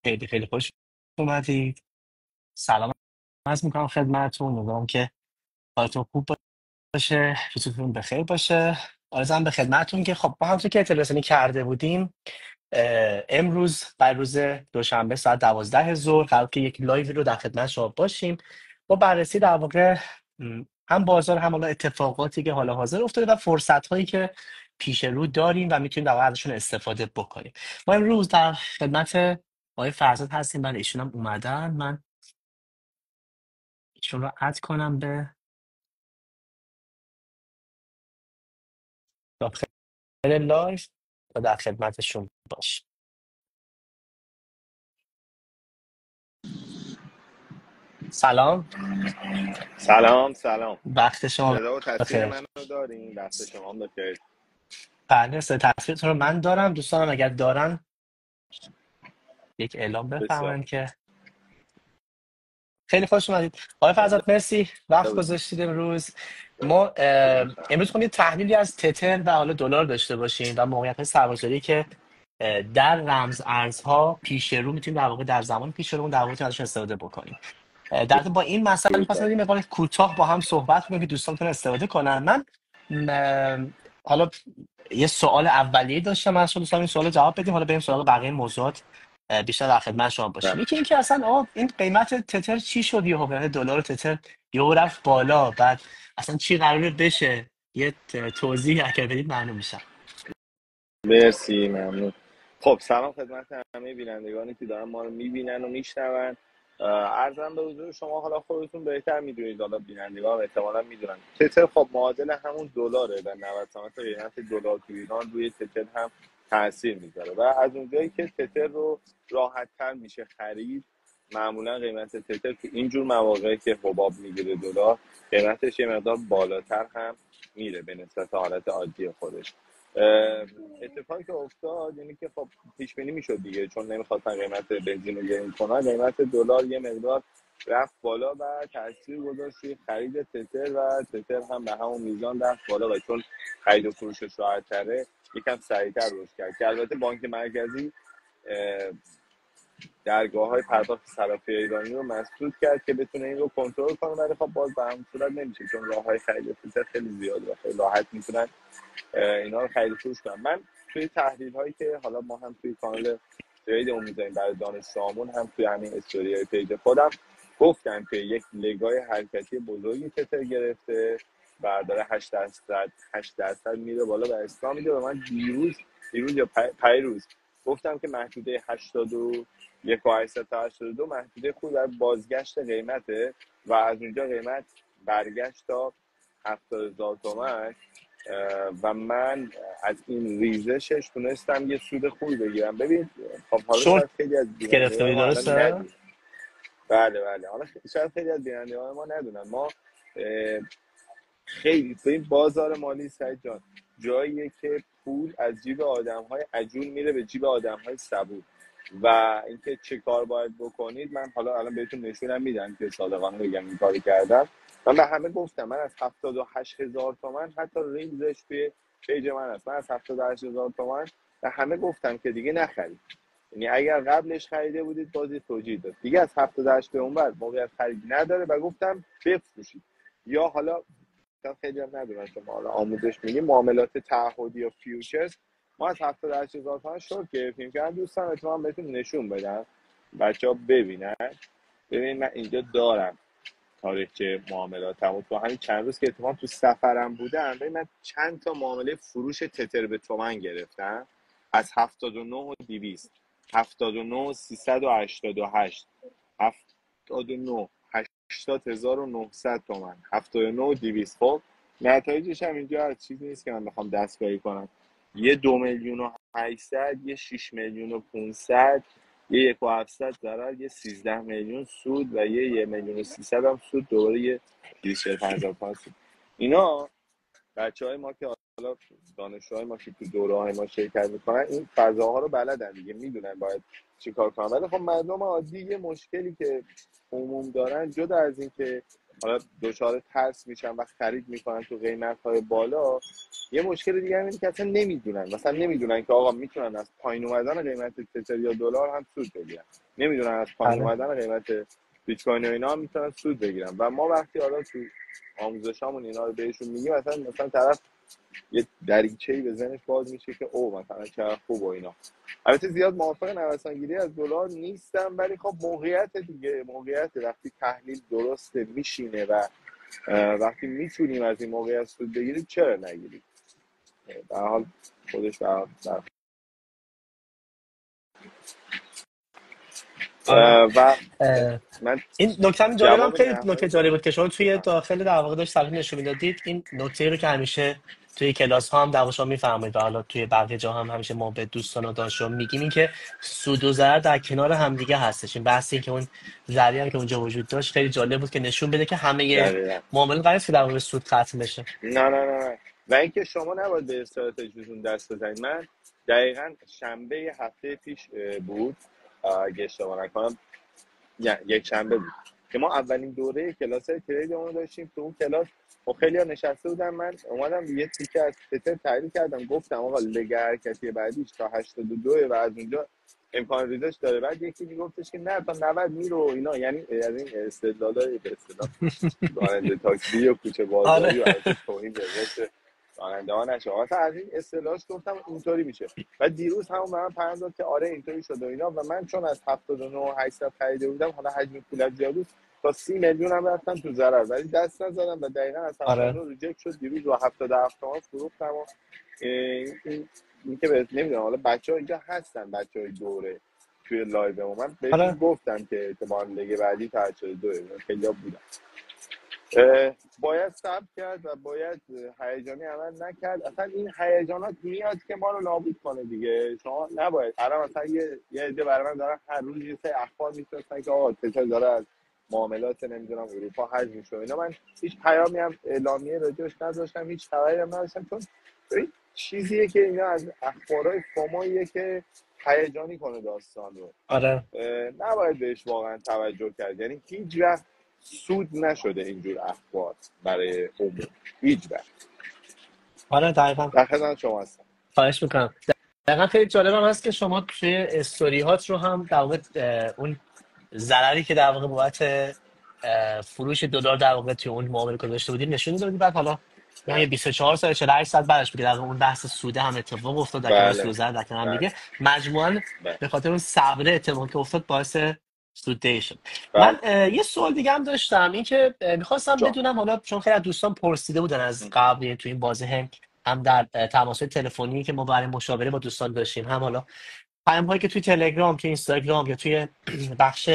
خیلی خیلی خوش اومدید. سلام عرض میکنم خدمتتون. امیدوارم که حالتون خوب باشه، روزتون بخیر باشه. عرضم به خدمتتون که خب ما همونطور که اطلاع رسانی کرده بودیم، امروز بر روز دوشنبه ساعت 12 ظهر قرار که یک لایو رو در خدمت شما باشیم با بررسی در واقع هم بازار، هم حالا اتفاقاتی که حالا حاضر افتاده و فرصت هایی که پیش رو داریم و میتونیم در واقع ازشون استفاده بکنیم. ما امروز در خدمت آقای فرزاد هستیم. من ایشون هم اومدن، من ایشون رو اد کنم به داخل لایو و در خدمتشون باش. سلام، سلام سلام. وقت شما صدا و تصویر بخیر. من رو دارین؟ دست شما هم بخیر. بله، تصویرتون رو من دارم. دوستانم اگر دارن یک اعلام بسیار بفرمایید که خیلی خوش اومدید. آقای فرزاد مرسی وقت خوب. گذاشتید. امروز ما امروز می‌خوایم یه تحلیلی از تتر و حالا دلار داشته باشیم و موقعیت سرمایه‌گذاری که در رمز ارزها پیش رو میتونیم در واقع در زمان پیش رو در واقع میتونیم ازش استفاده بکنیم. در ارتباط با این مسئله می‌خواستم یه مقدار کوتاه با هم صحبت کنیم که دوستان بتونن استفاده کنن. من حالا یه سوال اولیه داشتم از شما، دوستان این سوال جواب بدیم، حالا بریم سراغ بقیه موضوعات بیشتر در خدمت شما باشیم. بله. یکی این که اصلا این قیمت تتر چی شد؟ یهو قیمت دلار تتر یهو رفت بالا، بعد اصلا چی قراره بشه؟ یه توضیح اگر بدید ممنون میشم. مرسی، ممنون. خب سلام خدمت همه بینندگانی که دارن ما رو میبینن و میشنون. عرضم به حضور شما، حالا خودتون بهتر میدونید، حالا بینندگان احتمالاً میدونن تتر خب معادل همون دلاره و 90% قیمت دلار تو ایران روی تتر هم تاثیر میذاره و از اونجایی که تتر رو راحت تر میشه خرید، معمولا قیمت تتر تو اینجور مواقعی که حباب میگیره دلار، قیمتش یه مقدار بالاتر هم میره به نسبت حالت عادی خودش. اتفاقی که افتاد اینه که خب پیش بینی میشد دیگه، چون نمیخواستن قیمت بنزین رو گرون کنن، قیمت دلار یه مقدار رفت بالا و تاثیر گذاشت روی خرید تتر و تتر هم به همون میزان رفت بالا و چون خرید و فروشش راحت‌تره یکم سریعتر رشد کرد که البته بانک مرکزی درگاه های پرداخت صرافی ایرانی رو مسدود کرد که بتونه این رو کنترل کنه، ولی خب باز به همون صورت نمیشه چون راه های خرید تتر خیلی زیاده و خیلی راحت میتونن اینا رو خرید و فروش کنم. من توی تحلیل هایی که حالا ما هم توی کانال تریدمون میذاریم برای دانشجوامون، هم توی همین استوری های پیج خودم گفتم که یک لگای حرکتی بزرگی تتر گرفته و داره 8% میره بالا و اسلام میده. و من دیروز یا پیروز گفتم که محدوده 81 و 800 تا 82 محدوده خوب در بازگشت قیمته و از اونجا قیمت برگشت تا 70,000 تومان و من از این ریزشش تونستم یه سود خوبی بگیرم. ببین خب حالا شورت شاید خیلی از گرفته بینندگان بودی ما الان درسته؟ ندونن. بله حالا شاید خیلی از بینندگان ما ندونن ما خیلی تو این بازار مالی سعید جان جاییه که پول از جیب آدم‌های عجول میره به جیب آدم‌های صبور و اینکه چه کار باید بکنید من حالا الان بهتون نشونم میدم که صادقانه بگم این کارو کردم. من به همه گفتم من از 78,000 تومان، حتی ریزش توی پیج من هست، من از 78,000 تومان به همه گفتم که دیگه نخرید. یعنی اگر قبلش خریده بودید بازی توجیه داد دیگه، از 78 به اون بعد موقعیت خرید نداره و گفتم بفروشید. یا حالا خیلی هم ندونن شما حالا آموزش میگیم معاملات تعهدی یا فیوچرز، ما از 78,000 تومان شورت گرفتیم که دوستان اتفاقا بهتون نشون بدم بچه‌ها ببینن. ببین من اینجا دارم تاریخچه معاملاتمو، تو همین چند روز که اتفاقا تو سفرم بودم ببین من چند تا معامله فروش تتر به تومن گرفتم از 79 و 200، 79 و 388، 79 80,900 تومان، 79 و 200. خب نتایجش هم اینجا از چیزی نیست که من بخوام دستکاری کنم، یه 2,800,000، یه 6,500,000، یه 1,700,000 ضرر، یه 13 میلیون سود و یه 1,300,000 هم سود، دوباره یه 245,000 سود. اینا بچهای ما که حالا دانشجوهای ما که تو دوره‌های ما شرکت میکنن این فضاها رو بلدن دیگه، میدونن باید چیکار کنن. ولی خب مردم عادی یه مشکلی که عموم دارن، جدا از این که حالا دچار ترس میشن و خرید میکنن تو قیمت‌های بالا. یه مشکل دیگه اینه که اصلا نمیدونن، مثلا نمیدونن که آقا میتونن از پایین اومدن قیمت تتر یا دلار هم سود بگیرن، نمیدونن از پایین آره اومدن قیمت بیت کوین و اینا هم میتونن سود بگیرن. و ما وقتی حالا تو آموزشامون اینا رو بهشون میگیم، مثلا طرف یه دریچه‌ای به ذهنش باز میشه که او مثلا چقدر خوب و اینا. البته زیاد موافق نوسانگیری از دلار نیستم، ولی خب موقعیت دیگه، موقعیت وقتی تحلیل درسته میشینه و وقتی میتونیم از این موقعیت سود بگیریم چرا نگیریم. به هر حال خودش در آره و اه، من این نکته هم جالبم، جواب خیلی نهایی نکته جالب بود که شما توی بفهم. داخل در واقع داشت صحنه نشون میدادید. این نکته رو که همیشه توی کلاس ها هم در واقع شما میفرمایید و حالا توی بقیه جا هم همیشه ما به دوستان و دانشجویان میگیم، این که سود و ضرر در کنار همدیگه هستش. این بحثی که اون ضریری هم که اونجا وجود داشت خیلی جالب بود که نشون بده که همه دقیقا. معامله قرار نیست که در واقع به سود ختم بشه. نه و اینکه شما نباید به استراتژیتون دست بزنید. من دقیقا شنبه هفته پیش بود اگه اشتباه نکنم، یک شنبه بود که ما اولین دوره کلاس تریدمون رو داشتیم. تو اون کلاس خب خیلی‌ها نشسته بودن، من اومدم یه تیکه از تتر تعریف کردم، گفتم آقا لگ حرکتی بعدیش تا 82 و از اونجا امکان ریزش داره. بعد یکی میگفتش که نه تا 90 میره و اینا، یعنی از این استدلالای به اصطلاح راننده تاکسی و کوچه آره بازاری و البته توهین به قشر راننده ها نشه، مثلا از این اصطلاحش گفتم اینطوری میشه. و دیروز همون به من پیام داد که آره اینطوری شده و اینا. و من چون از 79 و 800 خریده بودم، حالا حجم پولت زیاد بود، تا 30 میلیون هم رفتم تو ضرر، ولی دست نزدم و دقیقاً از 79 آره ریجکت شد. دیروز رو 77 تومن فروختم. و این که بهت نمیدونم، حالا بچه‌ها اینجا هستن، بچه‌های دوره توی لایو ما، من بهشون آره گفتم که احتمال دیگه بعدی تا 82 خیلی بودن. باید صبر کرد و باید هیجانی عمل نکرد. اصلا این هیجانات میاد که ما رو نابود کنه دیگه. شما نباید الان مثلا یه عده برای من دارن هر روز یه سری اخبار میفرستن که آقا تتر داره از معاملات نمیدونم اروپا حذف میشه اینا. من هیچ پیامی هم اعلامیه راجعش نذاشتم، هیچ خبری هم نداشتم، چون ببین چیزیه که اینا از اخبارهای فوماییه که هیجانی کنه داستان رو. آره نباید بهش واقعا توجه کرد. یعنی هیچ وقت سود نشده اینجور اخبار برای عموم، هیچ وقت. آره دقیقا. در خدمت شما هستم. خواهش میکنم. دقیقا خیلی جالب هم هست که شما توی استوری هات رو هم در واقع اون ضرری که در واقع بابت فروش دلار در واقع توی اون معامله گذاشته بودید نشون دادید. بعد حالا یه بله 24 ساعت 48 ساعت بعدش بگید در واقع اون بحث سوده هم اتفاق افتاد در کنار سود بله و ضرر در کنار هم بله دیگه، مجموعاً بله به خاطر اون صبر اتفاقی که افتاد باعث سود شد. من بله. یه سوال دیگه هم داشتم، این که میخواستم جان. بدونم، حالا چون خیلی از دوستان پرسیده بودن از قبل، یعنی تو این بازه هم در تماس تلفنی که ما برای مشاوره با دوستان داشتیم، هم حالا پیام هایی که توی تلگرام، توی اینستاگرام یا توی بخش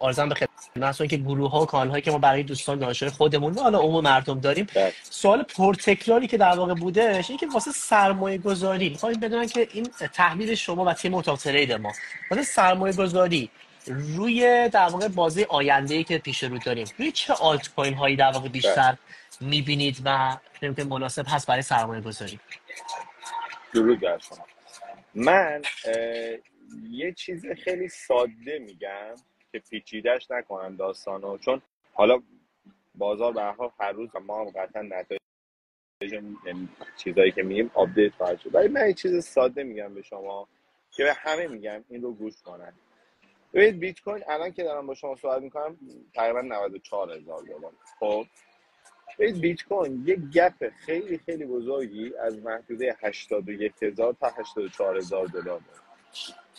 ارزم به خدمتتون که گروه ها و کانال هایی که ما برای دوستان دانشجوی خودمون و حالا عموم مردم داریم، بله سوال پرتکراری که در واقع بودش این که واسه سرمایه گذاری میخوایم بدونن که این تحلیل شما و تیم اتاق ترید ما واسه سرمایه گذاری روی در واقع بازه آینده ای که پیش رو داریم، روی چه آلت کوین هایی در واقع بله. بیشتر میبینید و که مناسب هست برای سرمایه گذاری؟ درود بر شما. من یه چیز خیلی ساده میگم که پیچیدش نکنم داستانو، چون حالا بازار به هر حال هر روز و ما هم قطعا نتایج یعنی چیزایی که میگیم آپدیت خواهد شد. ولی من یه چیز ساده میگم به شما که به همه میگم این رو گوش کنن. ببینید بیت کوین الان که دارم با شما صحبت میکنم تقریبا 94,000 دلار. خب ببینید بیت کوین یک گپ خیلی خیلی بزرگی از محدوده 81,000 تا 84,000 دلار داره.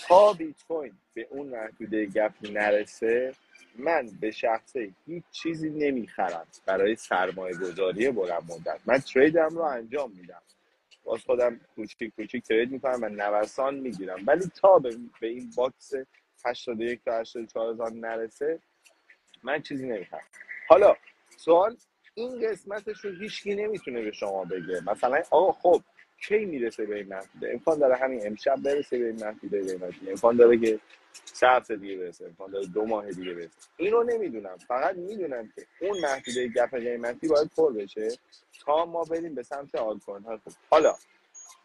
تا بیت کوین به اون محدوده گپ نرسه، من به شخصه هیچ چیزی نمیخرم برای سرمایه گذاری بلند مدت. من تریدم رو انجام میدم، باز خودم کوچیک کوچیک ترید میکنم و نوسان میگیرم، ولی تا به این باکس 81 تا 84 هزار نرسه من چیزی نمیخرم. حالا سوال این قسمتش رو هیچکی نمیتونه به شما بگه مثلا آقا خب کی میرسه به این محدوده. امکان داره همین امشب برسه به این محدوده قیمتی، امکان داره که 3 هفته دیگه برسه، امکان داره 2 ماه دیگه برسه. اینو نمیدونم، فقط میدونم که اون محدوده گپ قیمتی باید پر بشه تا ما بریم به سمت آلت کوین ها. حالا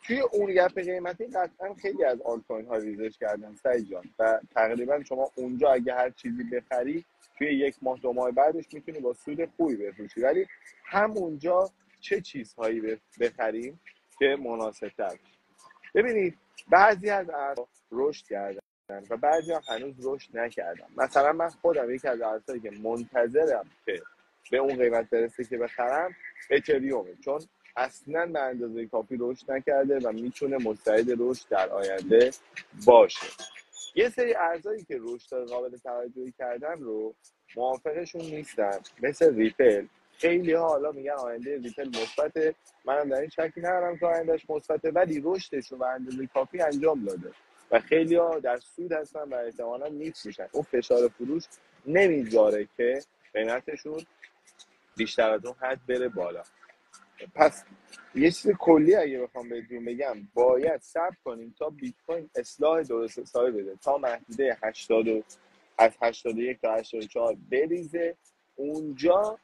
توی اون گپ قیمتی قطعا خیلی از آلت کوین ها ریزش کردن سعید جان و تقریبا شما اونجا اگه هر چیزی بخری توی یک ماه دو ماه بعدش میتونی با سود خوبی بفروشی، ولی همونجا چه چیزهایی بخریم که مناسب تر. ببینید بعضی از ارزها رشد کردن و بعضی ها هنوز رشد نکردن. مثلا من خودم یکی از ارزهایی که منتظرم که به اون قیمت برسه که بخرم اتریومه، چون اصلا به اندازه کافی رشد نکرده و میتونه مستعد رشد در آینده باشه. یه سری ارزهایی که رشد قابل توجهی کردن رو موافقشون نیستن، مثل ریپل. خیلی ها حالا میگن آینده ریپل مثبته، منم در این شکی ندارم که آیندهش مثبته، ولی رشدش رو به اندازه کافی انجام داده و خیلی ها در سود هستن و احتمالاً میفروشن. اون فشار فروش نمیذاره که قیمتشون بیشتر از اون حد بره بالا. پس یه چیز کلی اگه بخوام بهتون بگم، باید صبر کنیم تا بیت کوین اصلاح درست حسابی بده، تا محدوده 80 از 81 تا 84 بریزه. اونجا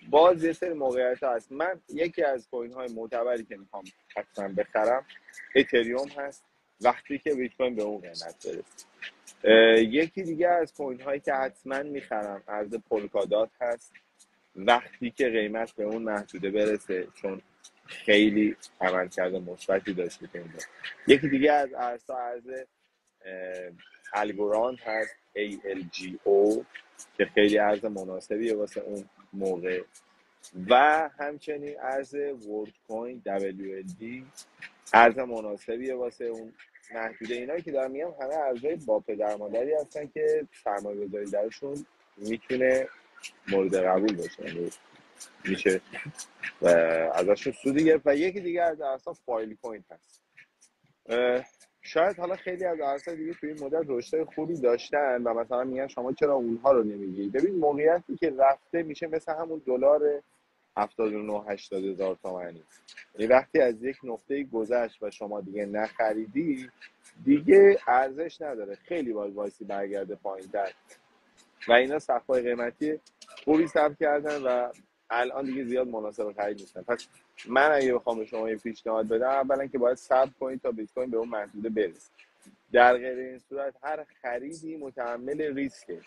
باز یه سری موقعیت هست. من یکی از کوین های معتبری که میخوام حتما بخرم اتریوم هست وقتی که بیت کوین به اون قیمت برسه. یکی دیگه از کوین هایی که حتما میخرم ارز پولکادات هست وقتی که قیمت به اون محدوده برسه، چون خیلی عملکرد مثبتی داشته که اینجا. یکی دیگه از ارز الگوراند هست ALGO که خیلی ارز مناسبیه واسه اون موقع، و همچنین ارز ورد کوین WLD ارز مناسبیه واسه اون محدوده. اینایی که دارم میگم همه ارزهای با پدر مادری هستن که سرمایه گذاری درشون میتونه مورد قبول باشه، یعنی میشه و ازشون سودی گرفت. و یکی دیگه از ارزها فایل کوین هست. شاید حالا خیلی از ارزها دیگه توی این مدت رشد خوبی داشتن و مثلا میگن شما چرا اونها رو نمیگی. ببین موقعیتی که رفته میشه مثل همون دلار 79 80 هزار تومانی، یعنی وقتی از یک نقطه گذشت و شما دیگه نخریدی دیگه ارزش نداره، خیلی باید وایسی برگرده پایین‌تر و اینا سقف‌های قیمتی خوبی ثبت کردن و الان دیگه زیاد مناسب خرید نیستن. پس من اگه بخوام به شما یه پیشنهاد بدم، اولا که باید صبر کنید تا بیت کوین به اون محدوده برسه. در غیر این صورت هر خریدی متحمل ریسکه،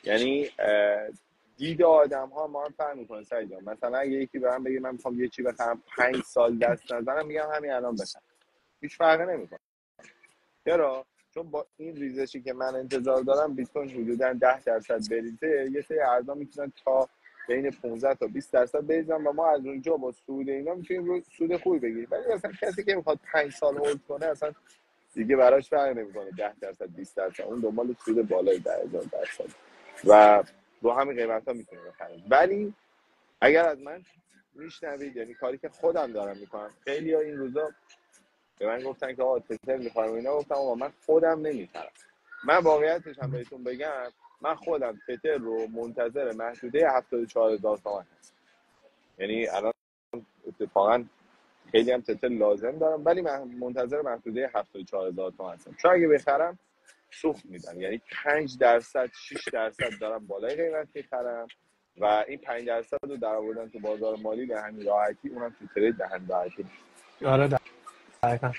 یعنی دید آدم ها ما هم فرق میکنه سعید جان. مثلا اگه یکی به من بگه من میخوام یه چی بخرم 5 سال دست نزنم، میگم همین الان بخرم، هیچ فرقی نمیکنه. چرا؟ چون با این ریزشی که من انتظار دارم بیت کوین حدوداً 10% بریزه، یه سری ارزا میتونن تا بین 15 تا 20% بریزن و ما از اونجا با سود اینا میتونیم سود خوبی بگیریم. ولی مثلا کسی که میخواد 5 سال هولد کنه اصلا دیگه براش فرق نمیکنه 10% 20%، اون دنبال سود بالای 10,000% و رو همین قیمتا میتونه بخره. ولی اگر از من میشنوید، یعنی کاری که خودم دارم میکنم، خیلی ها این روزا به من گفتن که آقا تتر میخوایم اینا، گفتم آقا من خودم نمیخرم. من واقعیتش هم بهتون بگم، من خودم تتر رو منتظر محدوده 74,000 تومان هست. یعنی الان اتفاقا خیلی هم تتر لازم دارم، ولی من منتظر محدوده 74,000 تومان هستم، چون اگه بخرم سوخت میدم. یعنی 5% 6% دارم بالای قیمت میخرم و این 5% رو در آوردن تو بازار مالی به همین راحتی، اونم تو ترید به همین راحتی. آره دقیقاً.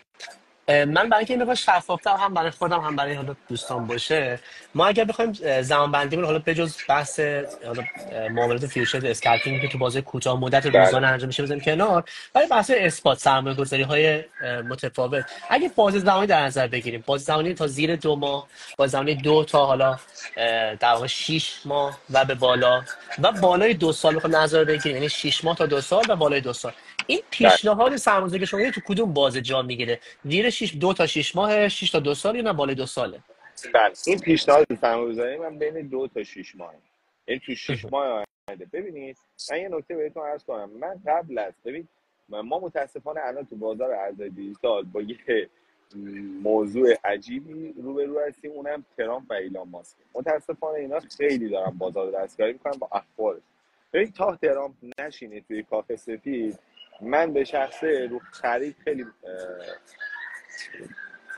من برای اینکه این مقدار شفافتر هم برای خودم هم برای حالا دوستان باشه، ما اگر بخوایم زمان بندی حالا بجز بحث حالا معاملات فیوچر اسکالپینگ که تو بازه کوتاه مدت بله روزانه انجام میشه بزنیم کنار، ولی بحث اثبات سرمایه گذاری های متفاوت اگه بازه زمانی در نظر بگیریم، بازه زمانی تا زیر 2 ماه، بازه زمانی 2 تا حالا در واقع 6 ماه و به بالا و بالای 2 سال بخوایم نظر بگیریم، یعنی 6 ماه تا 2 سال و بالای 2 سال، این بله پیشنهاد سرمایه‌گذاری که شما می‌گید تو کدوم بازه جا میگیره؟ زیر 2 تا 6 ماه، 6 تا 2 سال، یا نه بالای 2 ساله؟ بله این پیشنهاد سرمایه‌گذاری من بین 2 تا 6 ماه، یعنی تو 6 ماه آینده. ببینید من یه نکته بهتون عرض کنم. من قبل از ببین ما متاسفانه الان تو بازار ارزهای دیجیتال با یه موضوع عجیبی روبرو هستیم، اونم ترامپ و ایلان ماسک. متاسفانه اینا خیلی دارن بازار رو دستکاری میکنن با اخبارش. ببین تا ترامپ نشینه توی کاخ سفید، من به شخصه رو خرید خیلی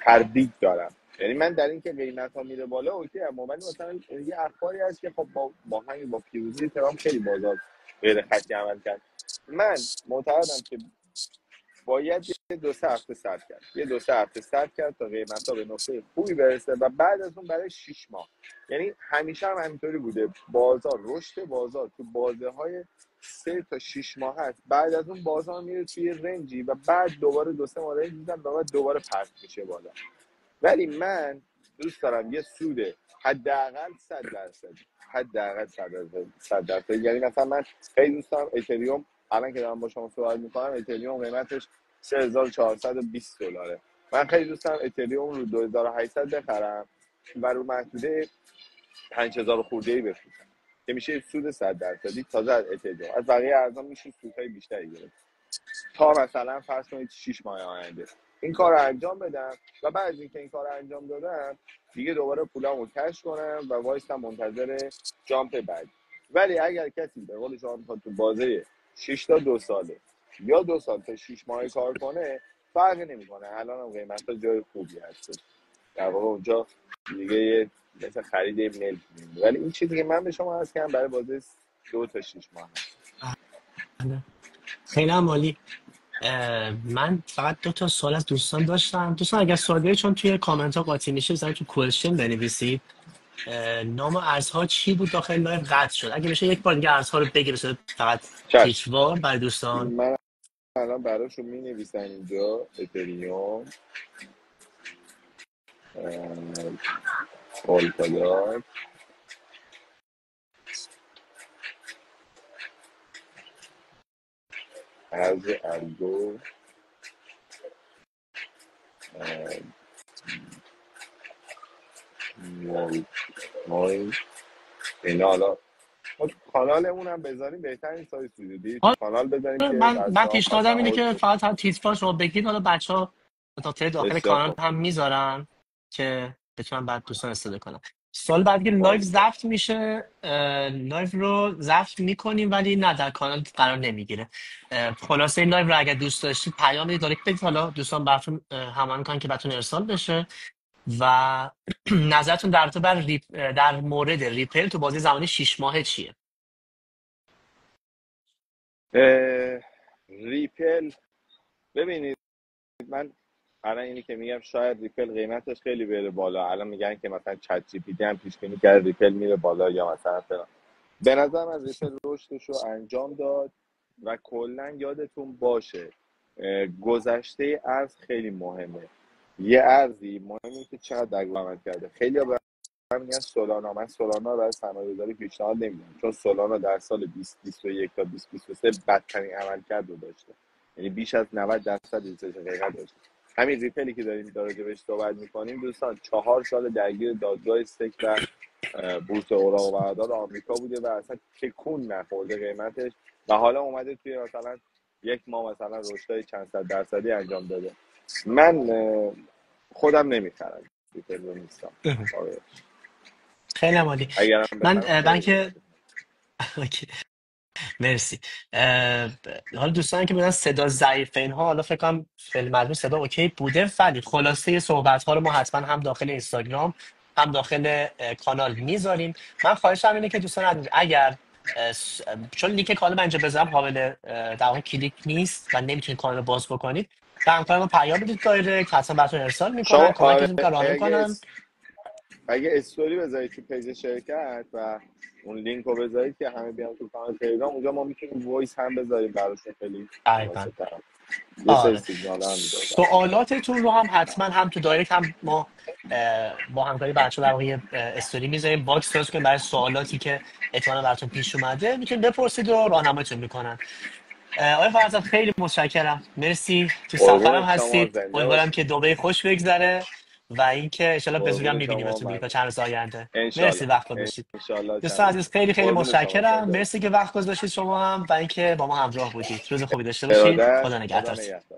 تردید دارم. یعنی من در این که قیمت ها میره بالا اوکی، اما ولی مثلا یه اخباری هست که خب با پیروزی ترامپ خیلی بازار غیر خطی عمل کرد. من معتقدم که باید یه 2-3 هفته صبر کرد، یه 2-3 هفته صبر کرد تا قیمتا به نقطه خوبی برسه و بعد از اون برای 6 ماه، یعنی همیشه هم همینطوری بوده، بازار رشد بازار تو بازه های 3 تا 6 ماه هست، بعد از اون بازار میره توی رنجی و بعد دوباره 2-3 ماه رنج میزن و بعد دوباره پرت میشه بالا. ولی من دوست دارم یه سود حداقل 100%، حداقل 100%. یعنی مثلا من خیلی دوست دارم اتریوم، الان که دارم با شما صحبت میکنم اتریوم قیمتش $3420. من خیلی دوست دارم اتریوم رو 2800 بخرم و رو محدوده 5000 خورده‌ای بفروشم که میشه سود 100%. تازه از اتریوم، از بقیه ارزان میشه سودهای بیشتری گرفت تا مثلا فرض کنید 6 ماه آینده این کار رو انجام بدم و بعد از اینکه این کار رو انجام دادم دیگه دوباره پولامو کش کنم و وایسم منتظر جامپ بعد. ولی اگر کسی به قول شما میخواد تو بازه 6 تا 2 ساله یا 2 سال تا 6 ماه کار کنه، فرقی نمیکنه. الان هم قیمتا جای خوبی هست در واقع اونجا دیگه مثل خرید ملک میمونه. ولی این چیزی که من به شما عرض کردم برای بازه 2 تا 6 ماه هست. خیلی هم عالی. من فقط 2 تا سوال از دوستان داشتم. دوستان اگر سوال دارید چون توی کامنت ها قاطی میشه بزنید تو کوئسشن بنویسید. نام ارزها چی بود داخل لایو قطع شد، اگه بشه یک بار دیگه ارزها رو بگیرید فقط چشم. تیکوار برای دوستان. من الان براشون می نویسن اینجا اتریوم پولکادات از الگو مول اینا. حالا ما تو کانالمون هم بذاریم بهتر این سایت سوزیدی تو کانال بذاریم که من بچه ها خواستن پیشنهادم اینه که حوض فقط هم تیتفار شما بگید، حالا بچه ها داخل بسیار کانال خوب. هم میذارن که بتونن بعد دوستان استفاده کنن. سال بعد که لایو باریکلا. ضبط میشه، لایو رو ضبط میکنیم ولی نه در کانال قرار نمیگیره. خلاصه این لایو رو اگر دوست داشتید پیام بدید دایرکت بدید، حالا دوستان براتون هماهنگ کنن که براتون ارسال بشه. و نظرتون در مورد ریپل تو بازی زمانی 6 ماهه چیه؟ ریپل ببینید، من الان اینی که میگم شاید ریپل قیمتش خیلی بره بالا. الان میگن که مثلا چت جی پی تی هم پیش بینی کرد ریپل میره بالا یا مثلا فلان. به نظرم از ریپل رشدش رو انجام داد و کلا یادتون باشه گذشته ارز خیلی مهمه. یه ارزی مهمه که چقدر درگو عمل کرده. خیلی به من میگن سولانا، من سولانا رو برای سرمایه‌گذاری پیشنهاد نمیدم چون سولانا در سال 2021 تا 2023 بدترین عملکرد رو داشته، یعنی بیش از 90% ریزش قیمت داشته. همین ریپلی که داریم راجعش صحبت می‌کنیم دوستان 4 سال درگیر دادگاه سک و بورس اوراق و بهادار آمریکا بوده و اصلا تکون نخورده قیمتش و حالا اومده توی مثلا یک ماه مثلا رشدهای چند صد درصدی انجام داده. من خودم نمیخرم ریپل رو، نیستم. خیلی عالی. اگرم من بخرم خیلی بنک اوکی. مرسی. حالا دوستانی که بودن صدا ضعیفه اینها، حالا فکر کنم فیلم مجموع صدا اوکی بوده، ولی خلاصه صحبت ها رو ما حتما هم داخل اینستاگرام هم داخل کانال میذاریم. من خواهشم اینه که دوستان عزیز اگر چون لینک کانال من اینجا بذارم قابل در واقع کلیک نیست و نمیتونید کانال رو باز بکنید، به همکارم پیام بدید دایرکت، حتما براتون ارسال میکنن، شما کمکتون میکنن، راهنمایی میکنن. اگه استوری بذارید تو پیج شرکت و اون لینک رو بذارید که همه بیان تو کانال تلگرام، اونجا ما میتونیم وایس هم بذاریم براشون. خیلی دقیقاً. مناسب یه سری آره، سیگنال هم میداد. سوالاتتون رو هم حتما هم تو دایرکت هم ما با همکاری بچه‌ها در واقع یه استوری میذاریم، باکس درست کنیم برای سوالاتی که احتمالاً براتون پیش اومده، میتونید بپرسید و راهنماییتون میکنن. آقای فرزاد خیلی متشکرم، مرسی، تو سفرم قربون شما، هستید، زنده امیدوارم که باشید. دبی خوش بگذره و اینکه ان شاءالله به زودی هم قربون شما، میبینیمتون دیگه تا من چند روز آینده. مرسی انشالله وقت گذاشتید. انشالله چند دوستان روز عزیز خیلی خیلی قربون شما، متشکرم، زنده مرسی باشید. که وقت گذاشتید شما هم و اینکه با ما همراه بودید. روز خوبی داشته باشید. ارادت، خدا خدا نگهدار. نگهدار.